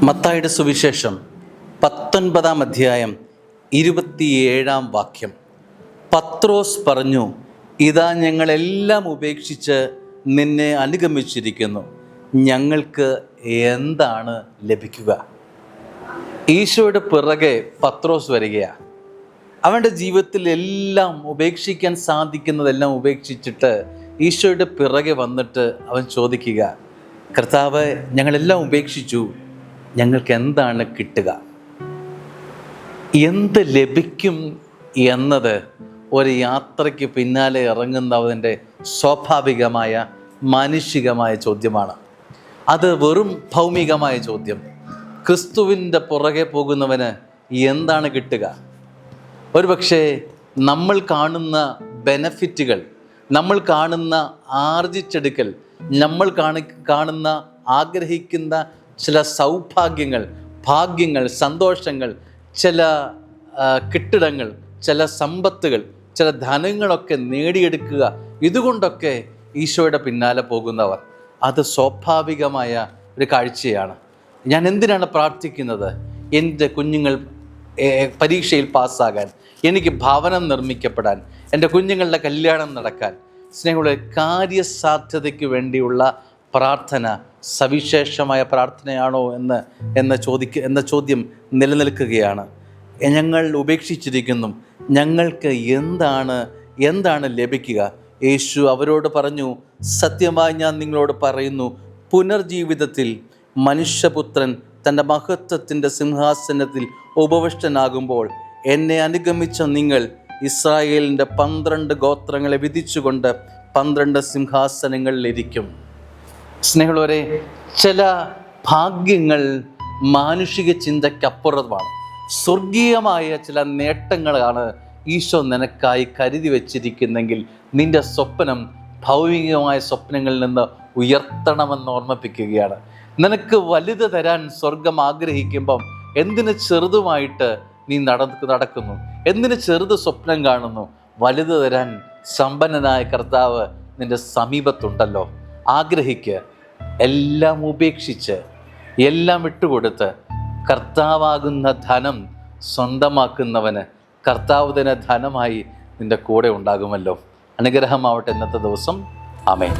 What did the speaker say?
മത്തായിയുടെ സുവിശേഷം 19 അധ്യായം 27 പത്രോസ് പറഞ്ഞു, ഇതാ ഞങ്ങളെല്ലാം ഉപേക്ഷിച്ച് നിന്നെ അനുഗമിച്ചിരിക്കുന്നു, ഞങ്ങൾക്ക് എന്താണ് ലഭിക്കുക? ഈശോയുടെ പിറകെ പത്രോസ് വരികയാണ്. അവൻ്റെ ജീവിതത്തിൽ എല്ലാം ഉപേക്ഷിക്കാൻ സാധിക്കുന്നതെല്ലാം ഉപേക്ഷിച്ചിട്ട് ഈശോയുടെ പിറകെ വന്നിട്ട് അവൻ ചോദിക്കുക, കർത്താവ്, ഞങ്ങളെല്ലാം ഉപേക്ഷിച്ചു, ഞങ്ങൾക്ക് എന്താണ് കിട്ടുക? എന്ത് ലഭിക്കും എന്നത് ഒരു യാത്രയ്ക്ക് പിന്നാലെ ഇറങ്ങുന്നവൻ്റെ സ്വാഭാവികമായ മാനുഷികമായ ചോദ്യമാണ്. അത് വെറും ഭൗമികമായ ചോദ്യം. ക്രിസ്തുവിൻ്റെ പുറകെ പോകുന്നവന് എന്താണ് കിട്ടുക? ഒരുപക്ഷെ നമ്മൾ കാണുന്ന ബെനഫിറ്റുകൾ, നമ്മൾ കാണുന്ന ആർജിച്ചെടുക്കൽ, നമ്മൾ കാണുന്ന ആഗ്രഹിക്കുന്ന ചില സൗഭാഗ്യങ്ങൾ, ഭാഗ്യങ്ങൾ, സന്തോഷങ്ങൾ, ചില കെട്ടിടങ്ങൾ, ചില സമ്പത്തുകൾ, ചില ധനങ്ങളൊക്കെ നേടിയെടുക്കുക, ഇതുകൊണ്ടൊക്കെ ഈശോയുടെ പിന്നാലെ പോകുന്നവർ, അത് സ്വാഭാവികമായ ഒരു കാഴ്ചയാണ്. ഞാൻ എന്തിനാണ് പ്രാർത്ഥിക്കുന്നത്? എൻ്റെ കുഞ്ഞുങ്ങൾ പരീക്ഷയിൽ പാസ്സാകാൻ, എനിക്ക് ഭവനം നിർമ്മിക്കപ്പെടാൻ, എൻ്റെ കുഞ്ഞുങ്ങളുടെ കല്യാണം നടക്കാൻ. സ്നേഹമുള്ള കാര്യസാധ്യതയ്ക്ക് വേണ്ടിയുള്ള പ്രാർത്ഥന സവിശേഷമായ പ്രാർത്ഥനയാണോ എന്ന ചോദ്യം നിലനിൽക്കുകയാണ്. ഞങ്ങൾ ഉപേക്ഷിച്ചിരിക്കുന്നു, ഞങ്ങൾക്ക് എന്താണ് ലഭിക്കുക? യേശു അവരോട് പറഞ്ഞു, സത്യമായി ഞാൻ നിങ്ങളോട് പറയുന്നു, പുനർജീവിതത്തിൽ മനുഷ്യപുത്രൻ തൻ്റെ മഹത്വത്തിൻ്റെ സിംഹാസനത്തിൽ ഉപവിഷ്ടനാകുമ്പോൾ എന്നെ അനുഗമിച്ച നിങ്ങൾ ഇസ്രായേലിൻ്റെ 12 ഗോത്രങ്ങളെ വിധിച്ചുകൊണ്ട് 12 സിംഹാസനങ്ങളിലിരിക്കും. സ്നേഹമുള്ളവരെ, ചില ഭാഗ്യങ്ങൾ മാനുഷിക ചിന്തയ്ക്കപ്പുറമാണ്. സ്വർഗീയമായ ചില നേട്ടങ്ങളാണ് ഈശോ നിനക്കായി കരുതി വച്ചിരിക്കുന്നെങ്കിൽ നിൻ്റെ സ്വപ്നം ഭൗമികമായ സ്വപ്നങ്ങളിൽ നിന്ന് ഉയർത്തണമെന്ന് ഓർമ്മിപ്പിക്കുകയാണ്. നിനക്ക് വലുത് തരാൻ സ്വർഗം ആഗ്രഹിക്കുമ്പം എന്തിന് ചെറുതുമായിട്ട് നീ നടക്കുന്നു? എന്തിന് ചെറുത് സ്വപ്നം കാണുന്നു? വലുത് തരാൻ സമ്പന്നനായ കർത്താവ് നിൻ്റെ സമീപത്തുണ്ടല്ലോ. ആഗ്രഹിക്കുക. എല്ലാം ഉപേക്ഷിച്ച്, എല്ലാം വിട്ടുകൊടുത്ത് കർത്താവാകുന്ന ധനം സ്വന്തമാക്കുന്നവന് കർത്താവ് തന്നെ ധനമായി നിൻ്റെ കൂടെ ഉണ്ടാകുമല്ലോ. അനുഗ്രഹമാവട്ടെ ഇന്നത്തെ ദിവസം. ആമേൻ.